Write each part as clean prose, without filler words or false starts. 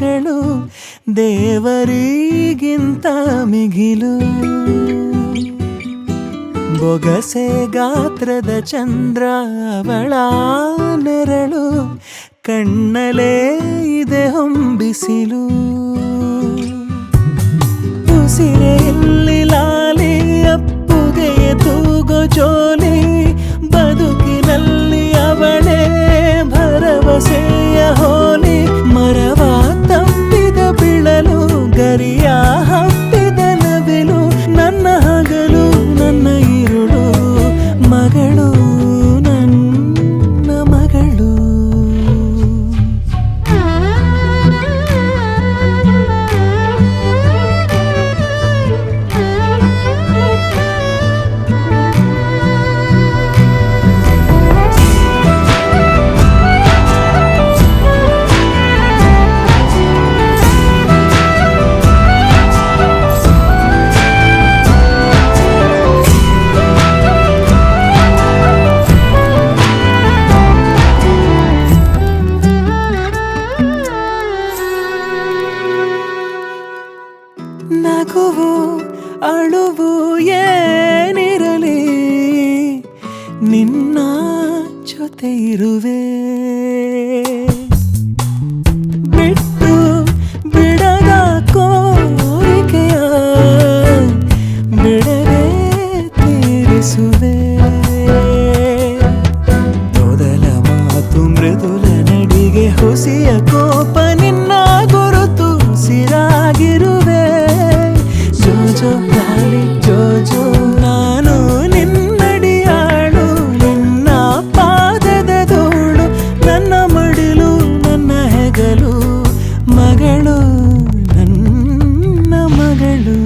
ಮಗಳು ದೇವರಿಗಿಂತ ಮಿಗಿಲು. ಬೊಗಸೆ ಗಾತ್ರದ ಚಂದ್ರ ಅವಳ ನೆರಳು, ಕಣ್ಣಲೇ ಇದೆ ಹೊಂಬಿಸಿಲು. ಉಸಿರೆಯಲ್ಲಿ ಲಾಲಿ ಅಪ್ಪುಗೆಯ ತೂಗೋ ಜೋಲಿ, ಬದುಕಿನಲ್ಲಿ ಅವಳೇ ಭರವಸೆಯ ಹೋಲಿ. ಮರವ ತಪ್ಪಿದ ಬಿಳಲು, ಗರಿಯ ಹಬ್ಬಿದ ನವಿಲು, ನನ್ನ ಹಗಲು ನನ್ನ ಇರುಳು, ಮಗಳು ನನ್ನ ಮಗಳು. ನಗುವು ಅಳುವು ಏನಿರಲಿ, ನಿನ್ನ ಜೊತೆ ಇರುವೆ. ಬಿಟ್ಟು ಬಿಡದ ಕೋರಿಕೆಯ ಬಿಡದೆ ತೀರಿಸುವೆ. ಮೊದಲ ಮಾತು ಮೃದುಲ ನಡಿಗೆ, ಹುಸಿಯ ಕೋಪ ನಿನ್ನ ಗುರುತು ಸಿರಾಗಿರುವೆ. ಜೋಜೋ ಲಾಲಿ ಜೋಜೋ, ನಾನು ನಿನ್ನಡಿಯಾಳು, ನಿನ್ನ ಪಾದದ ಧೂಳು, ನನ್ನ ಮಡಿಲು ನನ್ನ ಹೆಗಲು, ಮಗಳು ನನ್ನ ಮಗಳು.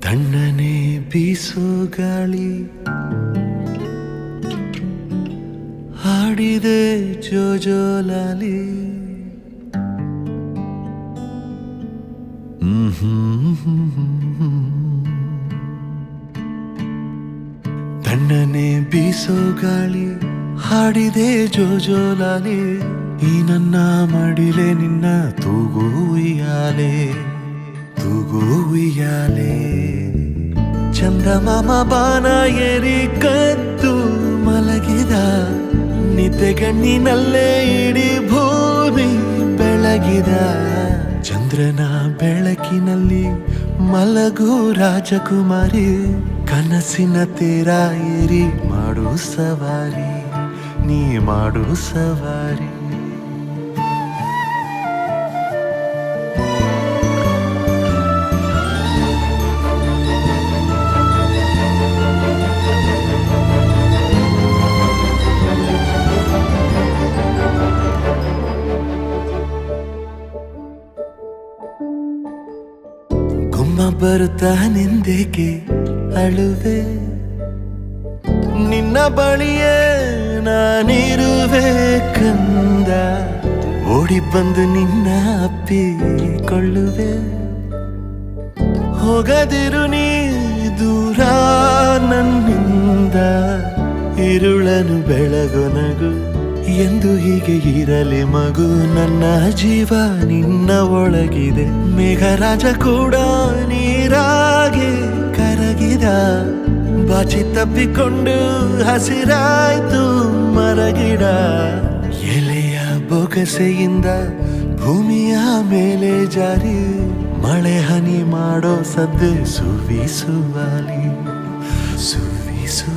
ತಣ್ಣನೆ ಬೀಸೋ ಗಾಳಿ ಹಾಡಿದೆ ಜೋಜೋ ಲಾಲಿ. ತಣ್ಣನೆ ಬೀಸೋ ಗಾಳಿ ಹಾಡಿದೆ ಜೋಜೋ ಲಾಲಿ, ಈ ನನ್ನ ಮಡಿಲೆ ನಿನ್ನ ತೂಗು ಉಯ್ಯಾಲೆ ತೂಗು ಉಯ್ಯಾಲೆ. ಚಂದಮಾಮ ಬಾನ ಏರಿ ಕದ್ದು ಮಲಗಿದ, ನಿದ್ದೆಗಣ್ಣಿನಲ್ಲೇ ಇಡೀ ಭೂಮಿ ಬೆಳಗಿದ. ಚಂದ್ರನ ಬೆಳಕಿನಲ್ಲಿ ಮಲಗು ರಾಜಕುಮಾರಿ, ಕನಸಿನ ತೇರ ಏರಿ ಮಾಡು ಸವಾರಿ, ನೀ ಮಾಡು ಸವಾರಿ. ಬರುತ್ತಾ ನಿಂದೇಕೆ ಅಳುವೆ, ನಿನ್ನ ಬಳಿಯೇ ನಾನಿರುವೆ ಕಂದ. ಓಡಿ ಬಂದು ನಿನ್ನ ಅಪ್ಪಿಕೊಳ್ಳುವೆ, ಹೋಗದಿರು ನೀ ದೂರ ನನ್ನಿಂದ. ഇരുളನು ಬೆಳಗೊನಗು ಎಂದು ಹೀಗೆ ಇರಲಿ ಮಗು, ನನ್ನ ಜೀವ ನಿನ್ನ ಒಳಗಿದೆ. ಮೇಘರಾಜ ಕೂಡ ನೀರಾಗೆ ಕರಗಿದ, ಬಾಚಿ ತಪ್ಪಿಕೊಂಡು ಹಸಿರಾಯ್ತು ಮರಗಿಡ. ಎಲೆಯ ಬೊಗಸೆಯಿಂದ ಭೂಮಿಯ ಮೇಲೆ ಜಾರಿ, ಮಳೆ ಹನಿ ಮಾಡೋ ಸದ್ದೆ ಸುವಿಸುವಾಲಿ ಸುವಿಸು